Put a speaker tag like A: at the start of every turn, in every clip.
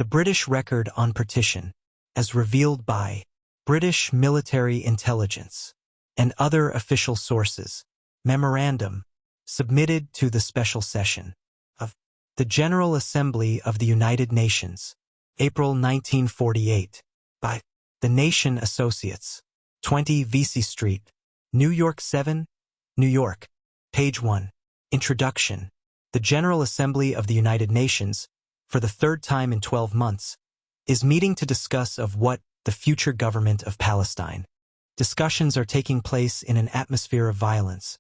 A: British Record on Partition, as revealed by British Military Intelligence and other official sources, memorandum submitted to the special session of the General Assembly of the United Nations, April 1948, by the Nation Associates, 20 Vesey Street, New York 7, New York, page 1. Introduction. The General Assembly of the United Nations, for the third time in 12 months, is meeting to discuss of what the future government of Palestine. Discussions are taking place in an atmosphere of violence,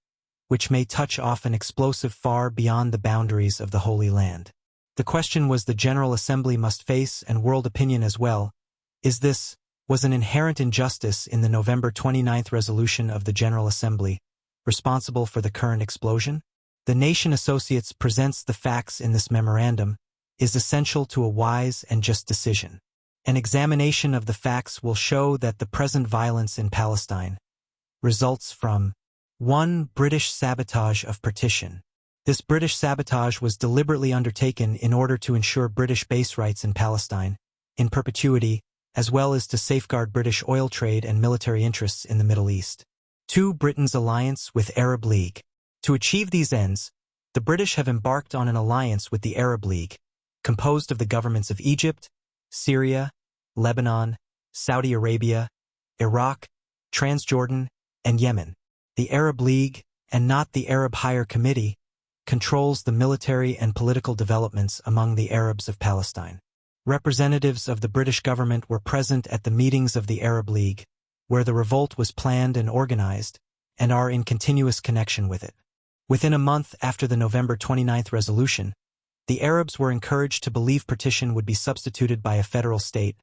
A: which may touch off an explosive far beyond the boundaries of the Holy Land. The question was the General Assembly must face, and world opinion as well, was an inherent injustice in the November 29th resolution of the General Assembly, responsible for the current explosion? The Nation Associates presents the facts in this memorandum is essential to a wise and just decision. An examination of the facts will show that the present violence in Palestine results from 1. British sabotage of partition. This British sabotage was deliberately undertaken in order to ensure British base rights in Palestine, in perpetuity, as well as to safeguard British oil trade and military interests in the Middle East. 2. Britain's alliance with Arab League. To achieve these ends, the British have embarked on an alliance with the Arab League, composed of the governments of Egypt, Syria, Lebanon, Saudi Arabia, Iraq, Transjordan, and Yemen. The Arab League, and not the Arab Higher Committee, controls the military and political developments among the Arabs of Palestine. Representatives of the British government were present at the meetings of the Arab League, where the revolt was planned and organized, and are in continuous connection with it. Within a month after the November 29th resolution, the Arabs were encouraged to believe partition would be substituted by a federal state,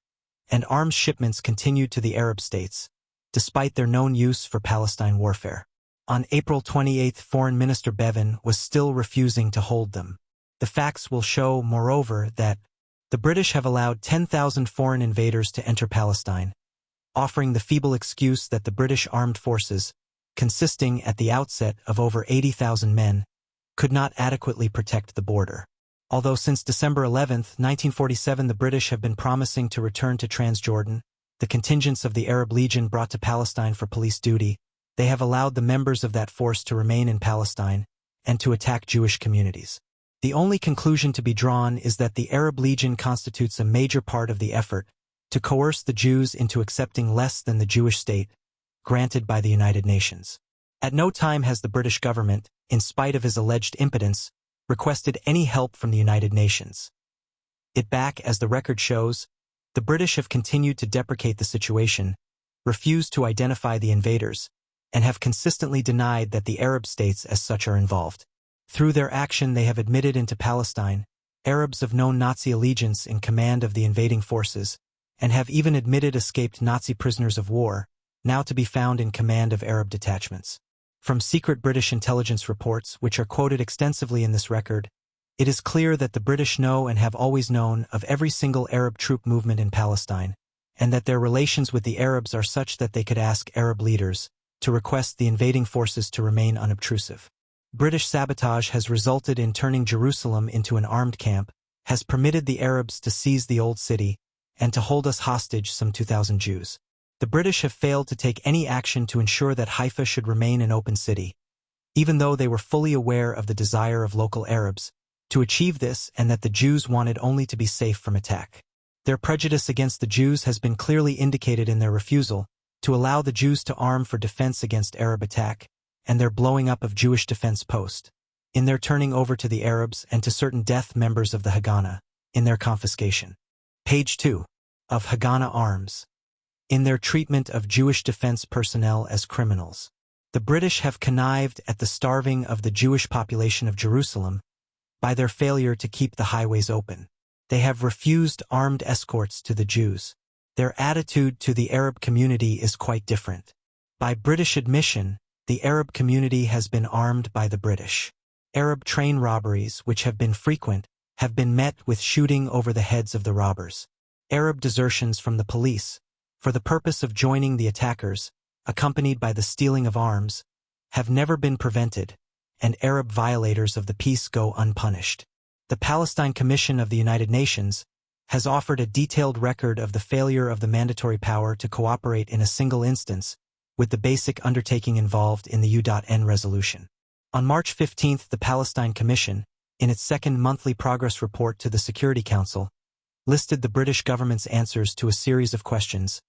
A: and arms shipments continued to the Arab states, despite their known use for Palestine warfare. On April 28, Foreign Minister Bevin was still refusing to hold them. The facts will show, moreover, that the British have allowed 10,000 foreign invaders to enter Palestine, offering the feeble excuse that the British armed forces, consisting at the outset of over 80,000 men, could not adequately protect the border. Although since December 11, 1947 the British have been promising to return to Transjordan, the contingents of the Arab Legion brought to Palestine for police duty, they have allowed the members of that force to remain in Palestine and to attack Jewish communities. The only conclusion to be drawn is that the Arab Legion constitutes a major part of the effort to coerce the Jews into accepting less than the Jewish state granted by the United Nations. At no time has the British government, in spite of his alleged impotence, requested any help from the United Nations. As the record shows, the British have continued to deprecate the situation, refused to identify the invaders, and have consistently denied that the Arab states as such are involved. Through their action they have admitted into Palestine Arabs of known Nazi allegiance in command of the invading forces, and have even admitted escaped Nazi prisoners of war, now to be found in command of Arab detachments. From secret British intelligence reports, which are quoted extensively in this record, it is clear that the British know and have always known of every single Arab troop movement in Palestine, and that their relations with the Arabs are such that they could ask Arab leaders to request the invading forces to remain unobtrusive. British sabotage has resulted in turning Jerusalem into an armed camp, has permitted the Arabs to seize the Old City, and to hold us hostage some 2,000 Jews. The British have failed to take any action to ensure that Haifa should remain an open city, even though they were fully aware of the desire of local Arabs to achieve this and that the Jews wanted only to be safe from attack. Their prejudice against the Jews has been clearly indicated in their refusal to allow the Jews to arm for defense against Arab attack, and their blowing up of Jewish defense post, in their turning over to the Arabs and to certain death members of the Haganah, in their confiscation. Page 2. Of Haganah arms. In their treatment of Jewish defense personnel as criminals. The British have connived at the starving of the Jewish population of Jerusalem by their failure to keep the highways open. They have refused armed escorts to the Jews. Their attitude to the Arab community is quite different. By British admission, the Arab community has been armed by the British. Arab train robberies, which have been frequent, have been met with shooting over the heads of the robbers. Arab desertions from the police, for the purpose of joining the attackers, accompanied by the stealing of arms, have never been prevented, and Arab violators of the peace go unpunished. The Palestine Commission of the United Nations has offered a detailed record of the failure of the mandatory power to cooperate in a single instance with the basic undertaking involved in the UN resolution. On March 15, the Palestine Commission, in its second monthly progress report to the Security Council, listed the British government's answers to a series of questions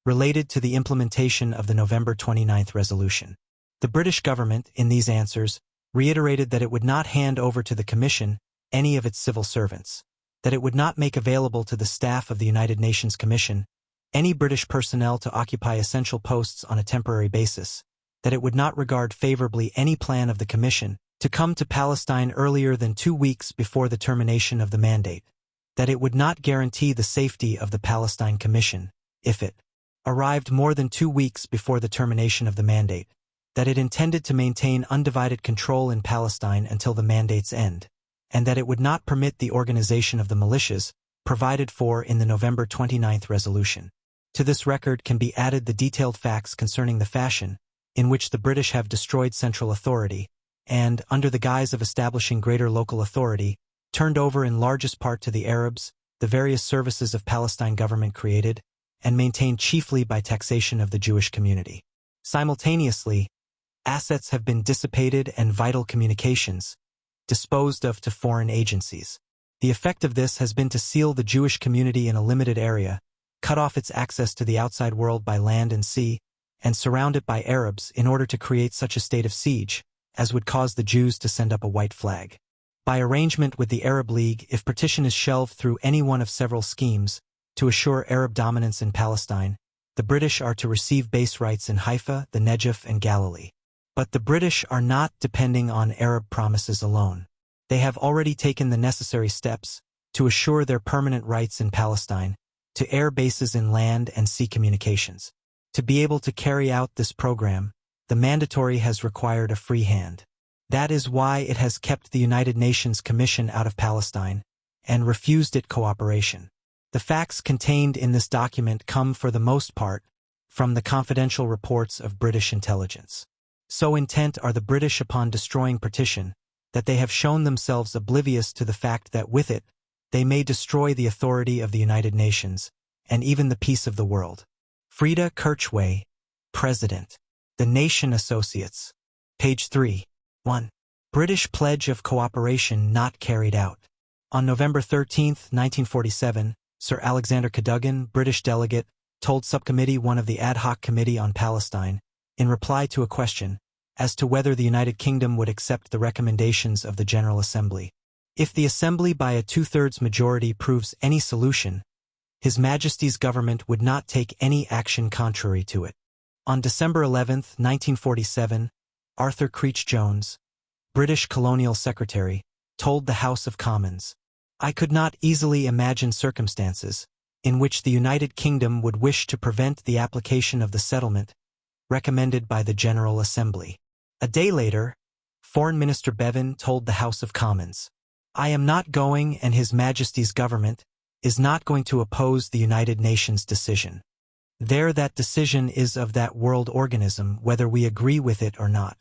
A: related to the implementation of the November 29 resolution. The British government, in these answers, reiterated that it would not hand over to the Commission any of its civil servants, that it would not make available to the staff of the United Nations Commission any British personnel to occupy essential posts on a temporary basis, that it would not regard favorably any plan of the Commission to come to Palestine earlier than 2 weeks before the termination of the mandate, that it would not guarantee the safety of the Palestine Commission if it arrived more than 2 weeks before the termination of the mandate, that it intended to maintain undivided control in Palestine until the mandate's end, and that it would not permit the organization of the militias provided for in the November 29 resolution. To this record can be added the detailed facts concerning the fashion in which the British have destroyed central authority and, under the guise of establishing greater local authority, turned over in largest part to the Arabs the various services of Palestine government created and maintained chiefly by taxation of the Jewish community. Simultaneously, assets have been dissipated and vital communications disposed of to foreign agencies. The effect of this has been to seal the Jewish community in a limited area, cut off its access to the outside world by land and sea, and surround it by Arabs in order to create such a state of siege as would cause the Jews to send up a white flag. By arrangement with the Arab League, if partition is shelved through any one of several schemes to assure Arab dominance in Palestine, the British are to receive base rights in Haifa, the Negev, and Galilee. But the British are not depending on Arab promises alone. They have already taken the necessary steps to assure their permanent rights in Palestine, to air bases in land and sea communications. To be able to carry out this program, the mandatory has required a free hand. That is why it has kept the United Nations Commission out of Palestine and refused it cooperation. The facts contained in this document come for the most part from the confidential reports of British intelligence. So intent are the British upon destroying partition that they have shown themselves oblivious to the fact that with it, they may destroy the authority of the United Nations and even the peace of the world. Freda Kirchway, President. The Nation Associates. Page 3. 1. British Pledge of Cooperation not carried out. On November 13, 1947, Sir Alexander Cadogan, British delegate, told Subcommittee 1 of the Ad Hoc Committee on Palestine, in reply to a question, as to whether the United Kingdom would accept the recommendations of the General Assembly. If the Assembly by a 2/3 majority proves any solution, His Majesty's government would not take any action contrary to it. On December 11, 1947, Arthur Creech Jones, British Colonial Secretary, told the House of Commons, "I could not easily imagine circumstances in which the United Kingdom would wish to prevent the application of the settlement recommended by the General Assembly." A day later, Foreign Minister Bevan told the House of Commons, "I am not going and His Majesty's government is not going to oppose the United Nations decision. There that decision is of that world organism whether we agree with it or not.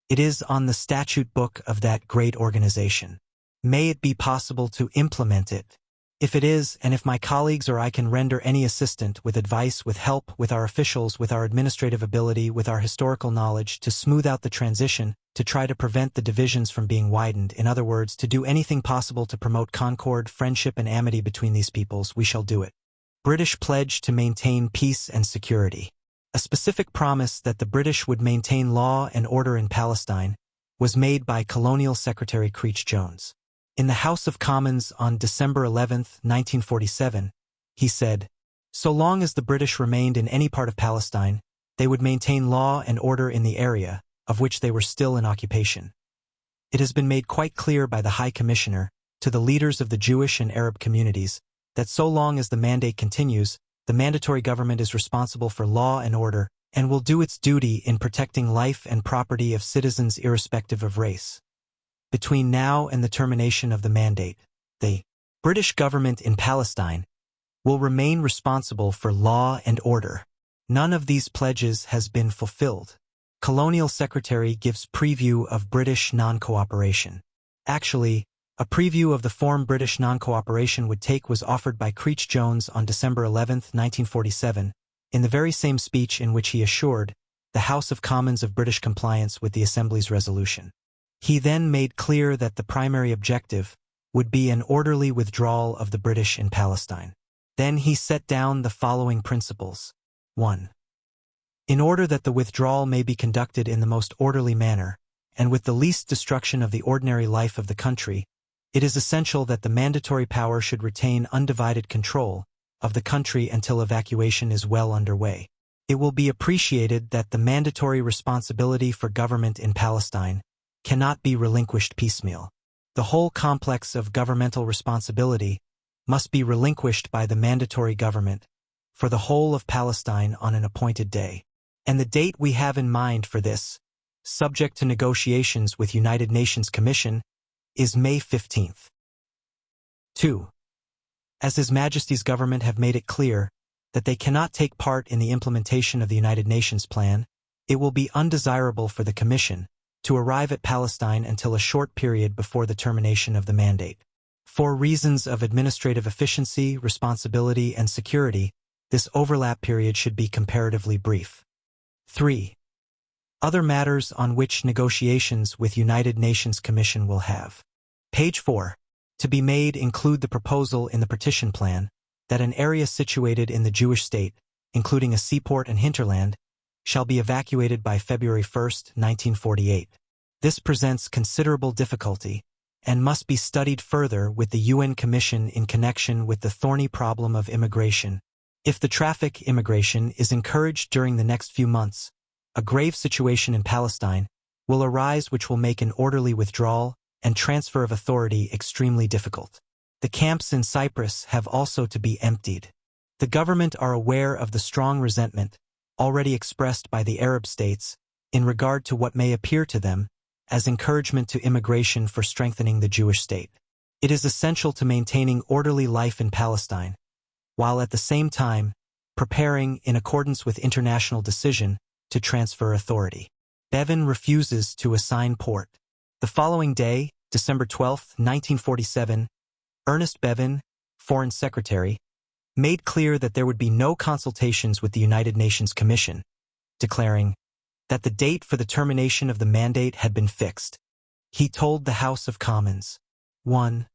A: It is on the statute book of that great organization. May it be possible to implement it. If it is, and if my colleagues or I can render any assistance with advice, with help, with our officials, with our administrative ability, with our historical knowledge, to smooth out the transition, to try to prevent the divisions from being widened, in other words, to do anything possible to promote concord, friendship, and amity between these peoples, we shall do it." British pledge to maintain peace and security. A specific promise that the British would maintain law and order in Palestine was made by Colonial Secretary Creech Jones. In the House of Commons on December 11, 1947, he said, "So long as the British remained in any part of Palestine, they would maintain law and order in the area of which they were still in occupation. It has been made quite clear by the High Commissioner to the leaders of the Jewish and Arab communities that so long as the mandate continues, the mandatory government is responsible for law and order and will do its duty in protecting life and property of citizens irrespective of race. Between now and the termination of the mandate, the British government in Palestine will remain responsible for law and order. None of these pledges has been fulfilled." Colonial Secretary gives preview of British non-cooperation. Actually, A preview of the form British non-cooperation would take was offered by Creech Jones on December 11, 1947, in the very same speech in which he assured the House of Commons of British compliance with the Assembly's resolution. He then made clear that the primary objective would be an orderly withdrawal of the British in Palestine. Then he set down the following principles. 1. In order that the withdrawal may be conducted in the most orderly manner, and with the least destruction of the ordinary life of the country, it is essential that the mandatory power should retain undivided control of the country until evacuation is well underway. It will be appreciated that the mandatory responsibility for government in Palestine cannot be relinquished piecemeal. The whole complex of governmental responsibility must be relinquished by the mandatory government for the whole of Palestine on an appointed day. And the date we have in mind for this, subject to negotiations with United Nations Commission, is May 15th. 2. As His Majesty's government have made it clear that they cannot take part in the implementation of the United Nations plan, it will be undesirable for the Commission to arrive at Palestine until a short period before the termination of the mandate. For reasons of administrative efficiency, responsibility, and security, this overlap period should be comparatively brief. 3. Other matters on which negotiations with United Nations Commission will have. Page 4. To be made include the proposal in the partition plan that an area situated in the Jewish state, including a seaport and hinterland, shall be evacuated by February 1, 1948. This presents considerable difficulty and must be studied further with the UN Commission in connection with the thorny problem of immigration. If the traffic immigration is encouraged during the next few months, a grave situation in Palestine will arise which will make an orderly withdrawal and transfer of authority extremely difficult. The camps in Cyprus have also to be emptied. The government are aware of the strong resentment already expressed by the Arab states in regard to what may appear to them as encouragement to immigration for strengthening the Jewish state. It is essential to maintaining orderly life in Palestine, while at the same time preparing, in accordance with international decision, to transfer authority. Bevin refuses to assign port. The following day, December 12, 1947, Ernest Bevin, Foreign Secretary, made clear that there would be no consultations with the United Nations Commission, declaring that the date for the termination of the mandate had been fixed. He told the House of Commons, 1.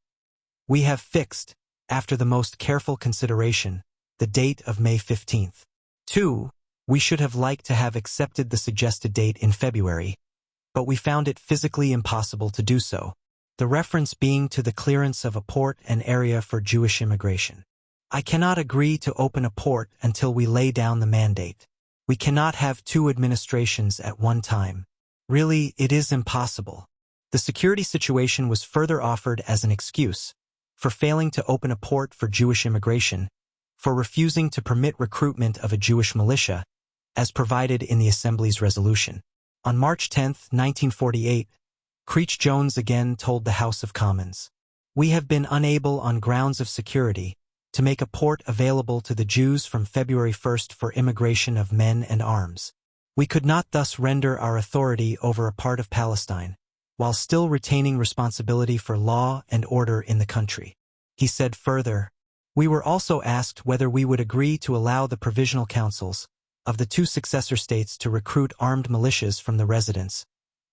A: We have fixed, after the most careful consideration, the date of May 15th. 2. We should have liked to have accepted the suggested date in February, but we found it physically impossible to do so, the reference being to the clearance of a port and area for Jewish immigration. I cannot agree to open a port until we lay down the mandate. We cannot have two administrations at one time. Really, it is impossible. The security situation was further offered as an excuse for failing to open a port for Jewish immigration, for refusing to permit recruitment of a Jewish militia, as provided in the Assembly's resolution. On March 10, 1948, Creech Jones again told the House of Commons, We have been unable on grounds of security to make a port available to the Jews from February 1st for immigration of men and arms. We could not thus render our authority over a part of Palestine, while still retaining responsibility for law and order in the country. He said further, We were also asked whether we would agree to allow the provisional councils of the two successor states to recruit armed militias from the residents,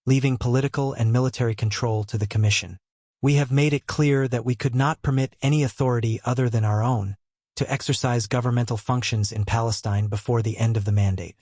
A: leaving political and military control to the Commission. We have made it clear that we could not permit any authority other than our own to exercise governmental functions in Palestine before the end of the mandate.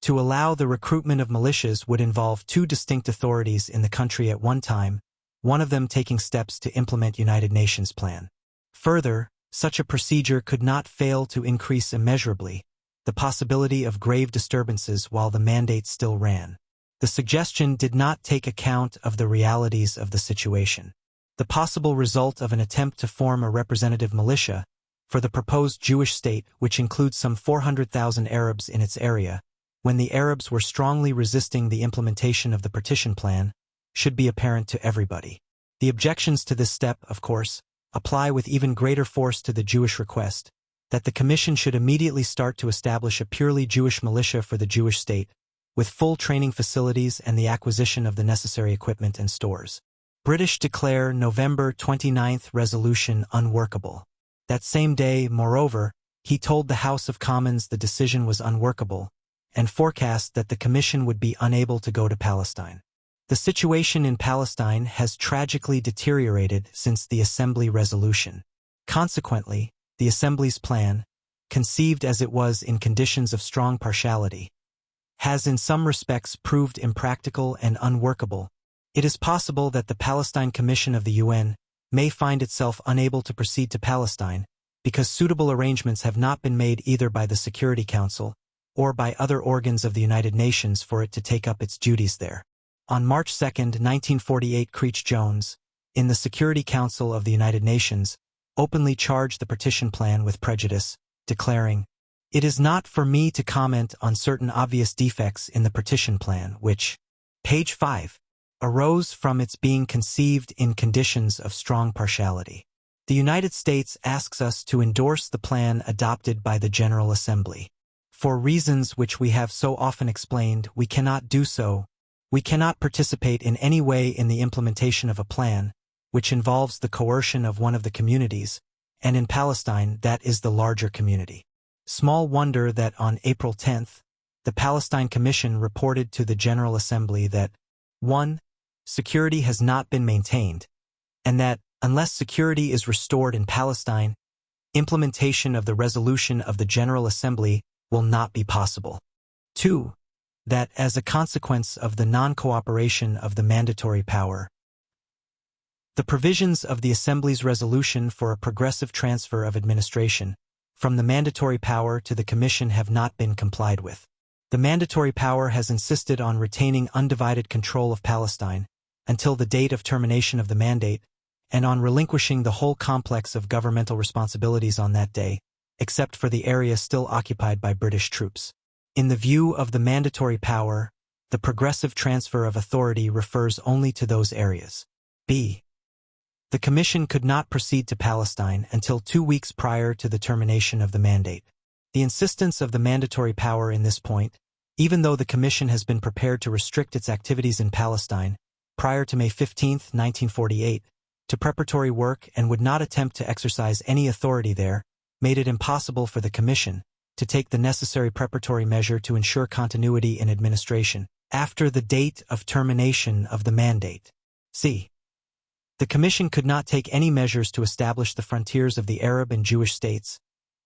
A: To allow the recruitment of militias would involve two distinct authorities in the country at one time, one of them taking steps to implement United Nations plan. Further, such a procedure could not fail to increase immeasurably the possibility of grave disturbances while the mandate still ran. The suggestion did not take account of the realities of the situation. The possible result of an attempt to form a representative militia for the proposed Jewish state, which includes some 400,000 Arabs in its area, when the Arabs were strongly resisting the implementation of the partition plan, should be apparent to everybody. The objections to this step, of course, apply with even greater force to the Jewish request that the Commission should immediately start to establish a purely Jewish militia for the Jewish state, with full training facilities and the acquisition of the necessary equipment and stores. British declare November 29th resolution unworkable. That same day, moreover, he told the House of Commons the decision was unworkable, and forecast that the Commission would be unable to go to Palestine. The situation in Palestine has tragically deteriorated since the Assembly resolution. Consequently, the Assembly's plan, conceived as it was in conditions of strong partiality, has in some respects proved impractical and unworkable. It is possible that the Palestine Commission of the UN may find itself unable to proceed to Palestine because suitable arrangements have not been made either by the Security Council or by other organs of the United Nations for it to take up its duties there. On March 2, 1948, Creech Jones, in the Security Council of the United Nations, openly charged the partition plan with prejudice, declaring, "It is not for me to comment on certain obvious defects in the partition plan which," page 5, "arose from its being conceived in conditions of strong partiality. The United States asks us to endorse the plan adopted by the General Assembly. For reasons which we have so often explained, we cannot do so. We cannot participate in any way in the implementation of a plan which involves the coercion of one of the communities, and in Palestine that is the larger community." Small wonder that on April 10th, the Palestine Commission reported to the General Assembly that 1. Security has not been maintained, and that, unless security is restored in Palestine, implementation of the resolution of the General Assembly will not be possible. 2. That, as a consequence of the non-cooperation of the mandatory power, the provisions of the Assembly's resolution for a progressive transfer of administration from the mandatory power to the Commission have not been complied with. The mandatory power has insisted on retaining undivided control of Palestine until the date of termination of the mandate, and on relinquishing the whole complex of governmental responsibilities on that day, except for the area still occupied by British troops. In the view of the mandatory power, the progressive transfer of authority refers only to those areas. B. The Commission could not proceed to Palestine until 2 weeks prior to the termination of the mandate. The insistence of the mandatory power in this point, even though the Commission has been prepared to restrict its activities in Palestine prior to May 15, 1948, to preparatory work and would not attempt to exercise any authority there, made it impossible for the Commission to take the necessary preparatory measure to ensure continuity in administration after the date of termination of the mandate. C. The Commission could not take any measures to establish the frontiers of the Arab and Jewish states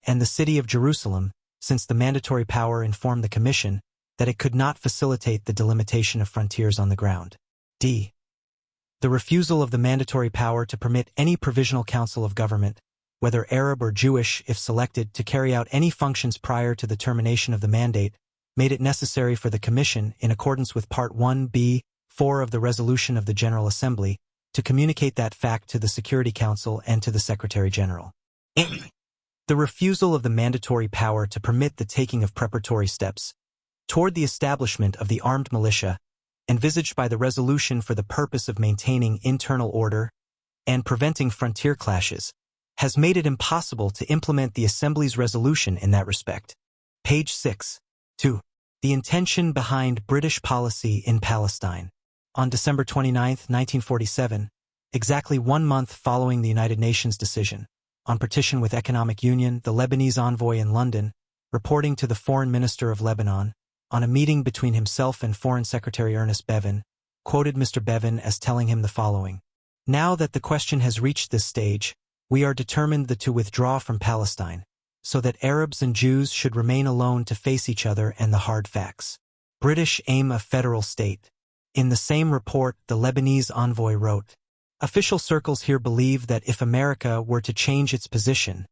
A: and the city of Jerusalem, since the mandatory power informed the Commission that it could not facilitate the delimitation of frontiers on the ground. D. The refusal of the mandatory power to permit any provisional council of government, whether Arab or Jewish if selected, to carry out any functions prior to the termination of the mandate, made it necessary for the Commission, in accordance with Part 1b(4) of the resolution of the General Assembly, to communicate that fact to the Security Council and to the Secretary-General. The refusal of the mandatory power to permit the taking of preparatory steps toward the establishment of the armed militia envisaged by the resolution for the purpose of maintaining internal order and preventing frontier clashes has made it impossible to implement the Assembly's resolution in that respect. Page 6. 2. The intention behind British policy in Palestine. On December 29, 1947, exactly 1 month following the United Nations decision on partition with economic union, the Lebanese envoy in London, reporting to the Foreign Minister of Lebanon on a meeting between himself and Foreign Secretary Ernest Bevin, quoted Mr. Bevin as telling him the following: "Now that the question has reached this stage, we are determined to withdraw from Palestine, so that Arabs and Jews should remain alone to face each other and the hard facts. British aim a federal state." In the same report, the Lebanese envoy wrote, "Official circles here believe that if America were to change its position,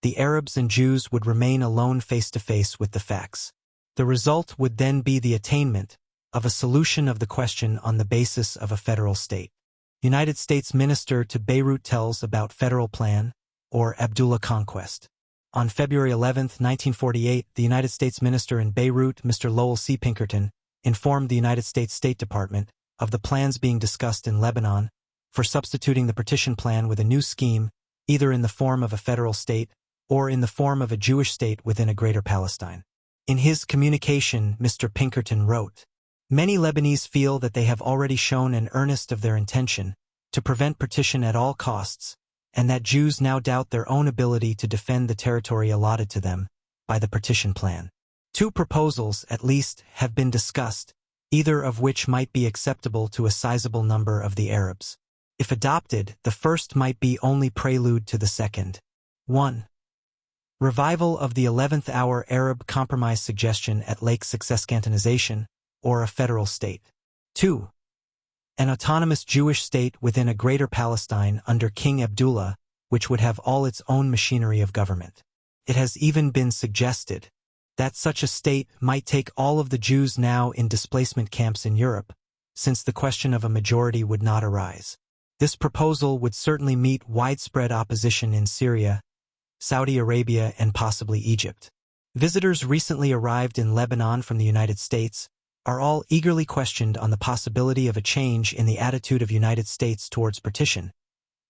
A: the Arabs and Jews would remain alone face-to-face with the facts. The result would then be the attainment of a solution of the question on the basis of a federal state." United States Minister to Beirut tells about federal plan, or Abdullah Conquest. On February 11, 1948, the United States Minister in Beirut, Mr. Lowell C. Pinkerton, informed the United States State Department of the plans being discussed in Lebanon for substituting the partition plan with a new scheme, either in the form of a federal state or in the form of a Jewish state within a Greater Palestine. In his communication, Mr. Pinkerton wrote, "Many Lebanese feel that they have already shown an earnest of their intention to prevent partition at all costs, and that Jews now doubt their own ability to defend the territory allotted to them by the partition plan. Two proposals, at least, have been discussed, either of which might be acceptable to a sizable number of the Arabs. If adopted, the first might be only prelude to the second. 1. Revival of the 11th hour Arab compromise suggestion at Lake Success cantonization, or a federal state. 2. An autonomous Jewish state within a Greater Palestine under King Abdullah, which would have all its own machinery of government. It has even been suggested that such a state might take all of the Jews now in displacement camps in Europe, since the question of a majority would not arise. This proposal would certainly meet widespread opposition in Syria, Saudi Arabia, and possibly Egypt. Visitors recently arrived in Lebanon from the United States are all eagerly questioned on the possibility of a change in the attitude of United States towards partition,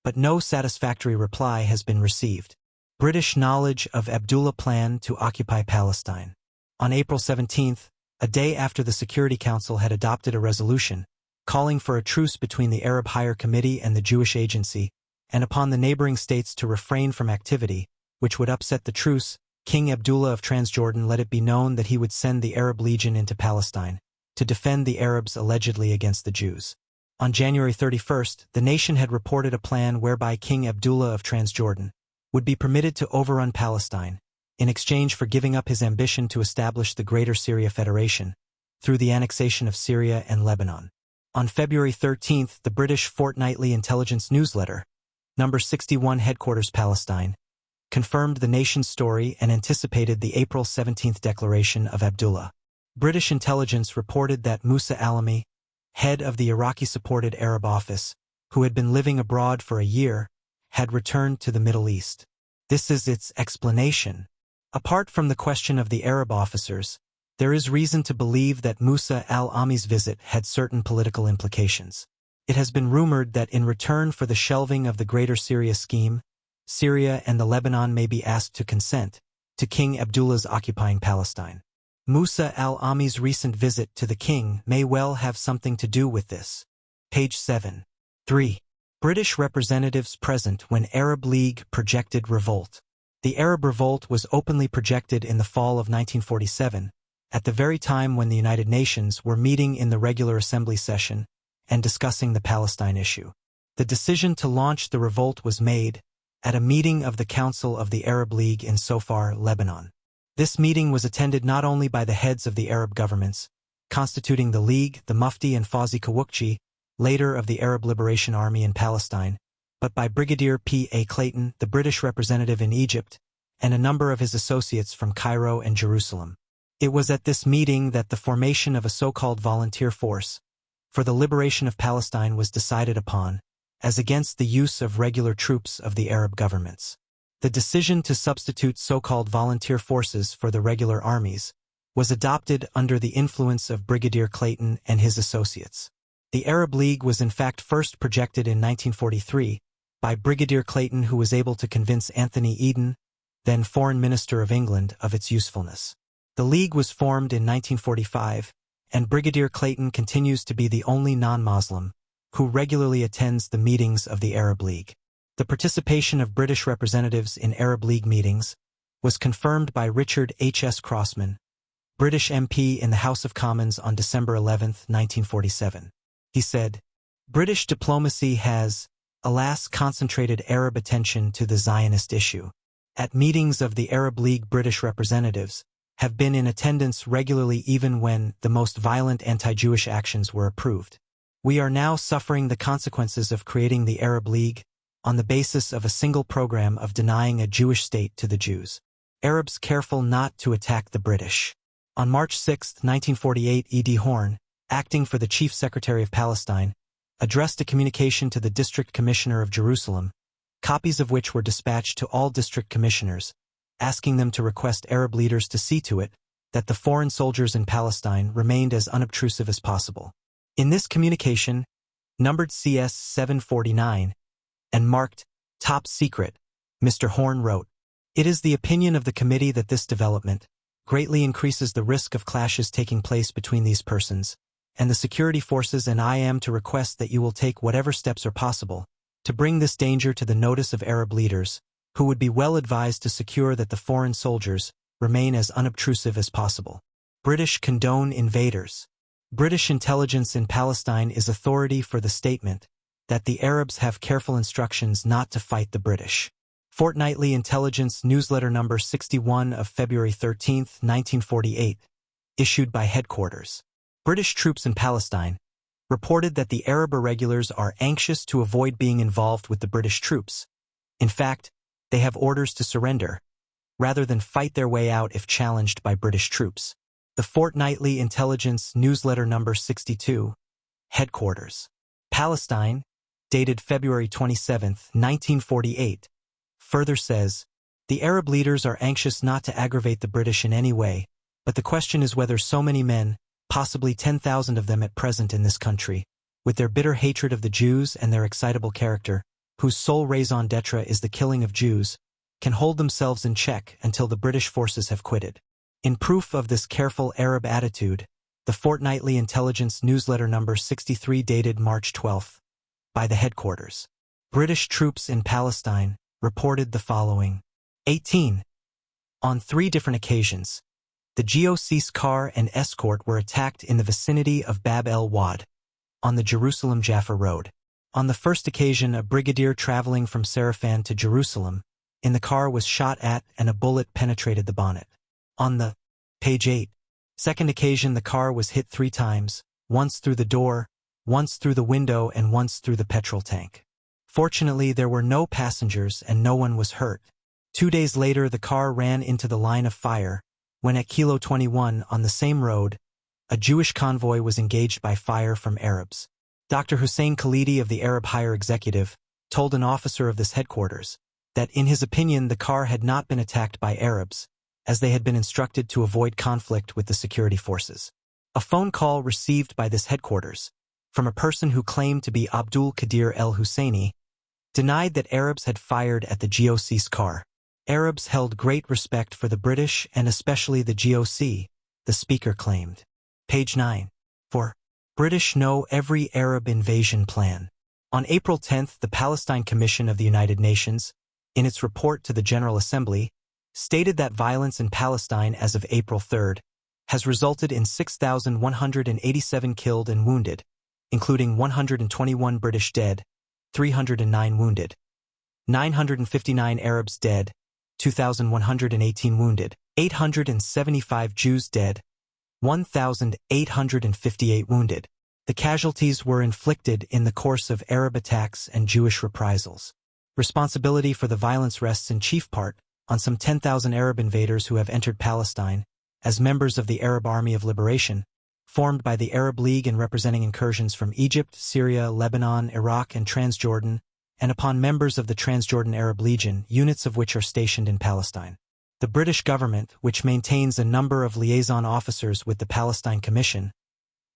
A: but no satisfactory reply has been received. British knowledge of Abdullah plan to occupy Palestine. On April 17, a day after the Security Council had adopted a resolution calling for a truce between the Arab Higher Committee and the Jewish Agency, and upon the neighboring states to refrain from activity which would upset the truce, King Abdullah of Transjordan let it be known that he would send the Arab Legion into Palestine to defend the Arabs allegedly against the Jews. On January 31st, the nation had reported a plan whereby King Abdullah of Transjordan would be permitted to overrun Palestine in exchange for giving up his ambition to establish the Greater Syria Federation through the annexation of Syria and Lebanon. On February 13th, the British fortnightly intelligence newsletter, number 61 Headquarters Palestine, confirmed the nation's story and anticipated the April 17th declaration of Abdullah. British intelligence reported that Musa Alami, head of the Iraqi-supported Arab office, who had been living abroad for a year, had returned to the Middle East. This is its explanation. Apart from the question of the Arab officers, there is reason to believe that Musa al-Ami's visit had certain political implications. It has been rumored that in return for the shelving of the Greater Syria scheme, Syria and the Lebanon may be asked to consent to King Abdullah's occupying Palestine. Musa al-Ami's recent visit to the king may well have something to do with this. Page 7. 3. British representatives present when Arab League projected revolt. The Arab revolt was openly projected in the fall of 1947, at the very time when the United Nations were meeting in the regular assembly session and discussing the Palestine issue. The decision to launch the revolt was made at a meeting of the Council of the Arab League in Sofar, Lebanon. This meeting was attended not only by the heads of the Arab governments, constituting the League, the Mufti and Fawzi Kawukchi, later of the Arab Liberation Army in Palestine, but by Brigadier P.A. Clayton, the British representative in Egypt, and a number of his associates from Cairo and Jerusalem. It was at this meeting that the formation of a so-called volunteer force for the liberation of Palestine was decided upon, as against the use of regular troops of the Arab governments. The decision to substitute so-called volunteer forces for the regular armies was adopted under the influence of Brigadier Clayton and his associates. The Arab League was in fact first projected in 1943 by Brigadier Clayton, who was able to convince Anthony Eden, then Foreign Minister of England, of its usefulness. The League was formed in 1945, and Brigadier Clayton continues to be the only non-Muslim who regularly attends the meetings of the Arab League. The participation of British representatives in Arab League meetings was confirmed by Richard H.S. Crossman, British MP in the House of Commons on December 11, 1947. He said, "British diplomacy has, alas, concentrated Arab attention to the Zionist issue. At meetings of the Arab League, British representatives have been in attendance regularly even when the most violent anti-Jewish actions were approved. We are now suffering the consequences of creating the Arab League on the basis of a single program of denying a Jewish state to the Jews. Arabs careful not to attack the British." On March 6, 1948, E.D. Horn, acting for the Chief Secretary of Palestine, addressed a communication to the District Commissioner of Jerusalem, copies of which were dispatched to all district commissioners, asking them to request Arab leaders to see to it that the foreign soldiers in Palestine remained as unobtrusive as possible. In this communication, numbered CS 749, and marked Top Secret, Mr. Horn wrote, "It is the opinion of the committee that this development greatly increases the risk of clashes taking place between these persons, and the security forces and I am to request that you will take whatever steps are possible to bring this danger to the notice of Arab leaders, who would be well advised to secure that the foreign soldiers remain as unobtrusive as possible. British condone invaders. British intelligence in Palestine is authority for the statement that the Arabs have careful instructions not to fight the British. Fortnightly Intelligence Newsletter Number 61 of February 13, 1948, issued by Headquarters. British troops in Palestine reported that the Arab irregulars are anxious to avoid being involved with the British troops. In fact, they have orders to surrender, rather than fight their way out if challenged by British troops. The Fortnightly Intelligence Newsletter Number 62, Headquarters. Palestine, dated February 27, 1948, further says, the Arab leaders are anxious not to aggravate the British in any way, but the question is whether so many men, possibly 10,000 of them at present in this country, with their bitter hatred of the Jews and their excitable character, whose sole raison d'etre is the killing of Jews, can hold themselves in check until the British forces have quitted. In proof of this careful Arab attitude, the Fortnightly Intelligence Newsletter Number 63 dated March 12, by the Headquarters. British troops in Palestine reported the following. 18. On 3 different occasions, the GOC's car and escort were attacked in the vicinity of Bab el-Wad, on the Jerusalem-Jaffa Road. On the first occasion, a brigadier traveling from Sarafan to Jerusalem in the car was shot at and a bullet penetrated the bonnet. On the page 8, second occasion, the car was hit 3 times, once through the door, once through the window, and once through the petrol tank. Fortunately, there were no passengers and no one was hurt. 2 days later, the car ran into the line of fire when at Kilo 21 on the same road, a Jewish convoy was engaged by fire from Arabs. Dr. Hussein Khalidi of the Arab Higher Executive told an officer of this headquarters that in his opinion the car had not been attacked by Arabs, as they had been instructed to avoid conflict with the security forces. A phone call received by this headquarters from a person who claimed to be Abdul Qadir el-Husseini denied that Arabs had fired at the GOC's car. Arabs held great respect for the British and especially the GOC, the speaker claimed. Page 9. 4. British know every Arab invasion plan. On April 10, the Palestine Commission of the United Nations, in its report to the General Assembly, stated that violence in Palestine as of April 3 has resulted in 6,187 killed and wounded, including 121 British dead, 309 wounded, 959 Arabs dead, 2,118 wounded, 875 Jews dead, 1,858 wounded. The casualties were inflicted in the course of Arab attacks and Jewish reprisals. Responsibility for the violence rests in chief part on some 10,000 Arab invaders who have entered Palestine as members of the Arab Army of Liberation, formed by the Arab League and representing incursions from Egypt, Syria, Lebanon, Iraq, and Transjordan, and upon members of the Transjordan Arab Legion, units of which are stationed in Palestine. The British government, which maintains a number of liaison officers with the Palestine Commission,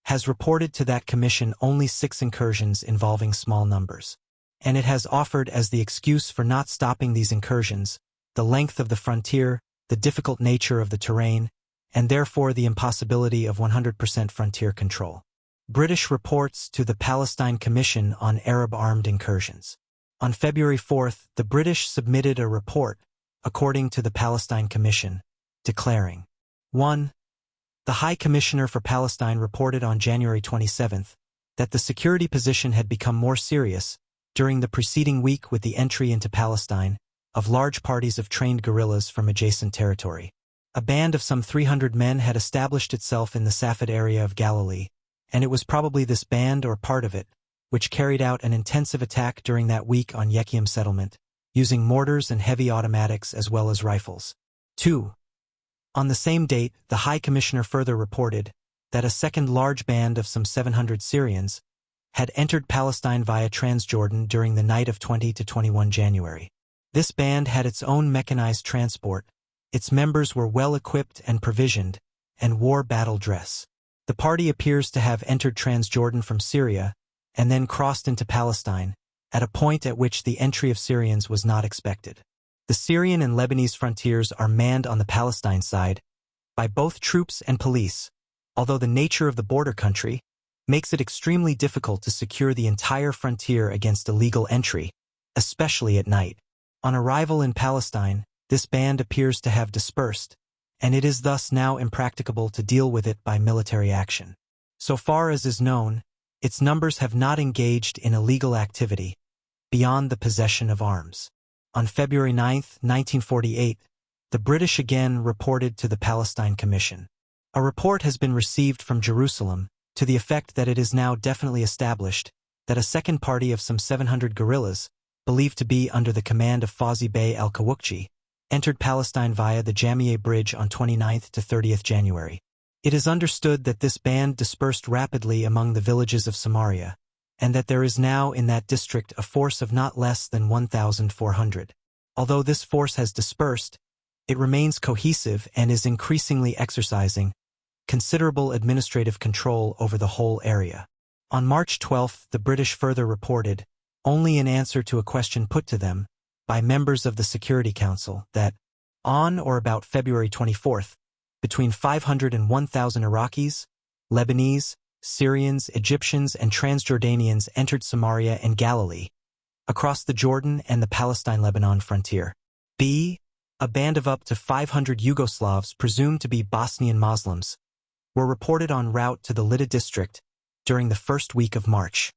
A: has reported to that commission only 6 incursions involving small numbers. And it has offered as the excuse for not stopping these incursions the length of the frontier, the difficult nature of the terrain, and therefore the impossibility of 100% frontier control. British reports to the Palestine Commission on Arab armed incursions. On February 4, the British submitted a report, according to the Palestine Commission, declaring, 1. The High Commissioner for Palestine reported on January 27 that the security position had become more serious during the preceding week with the entry into Palestine of large parties of trained guerrillas from adjacent territory. A band of some 300 men had established itself in the Safed area of Galilee, and it was probably this band or part of it which carried out an intensive attack during that week on Yekiam settlement, using mortars and heavy automatics as well as rifles. 2. On the same date, the High Commissioner further reported that a second large band of some 700 Syrians had entered Palestine via Transjordan during the night of 20 to 21 January. This band had its own mechanized transport, its members were well equipped and provisioned, and wore battle dress. The party appears to have entered Transjordan from Syria and then crossed into Palestine, at a point at which the entry of Syrians was not expected. The Syrian and Lebanese frontiers are manned on the Palestine side by both troops and police, although the nature of the border country makes it extremely difficult to secure the entire frontier against illegal entry, especially at night. On arrival in Palestine, this band appears to have dispersed, and it is thus now impracticable to deal with it by military action. So far as is known, its numbers have not engaged in illegal activity beyond the possession of arms. On February 9, 1948, the British again reported to the Palestine Commission. A report has been received from Jerusalem to the effect that it is now definitely established that a second party of some 700 guerrillas, believed to be under the command of Fawzi Bey al-Kawukji, entered Palestine via the Jamiyeh Bridge on 29th to 30th January. It is understood that this band dispersed rapidly among the villages of Samaria, and that there is now in that district a force of not less than 1,400. Although this force has dispersed, it remains cohesive and is increasingly exercising considerable administrative control over the whole area. On March 12, the British further reported, only in answer to a question put to them by members of the Security Council, that, on or about February 24, between 500 and 1,000 Iraqis, Lebanese, Syrians, Egyptians, and Transjordanians entered Samaria and Galilee, across the Jordan and the Palestine-Lebanon frontier. B. A band of up to 500 Yugoslavs presumed to be Bosnian Muslims were reported en route to the Lida district during the first week of March.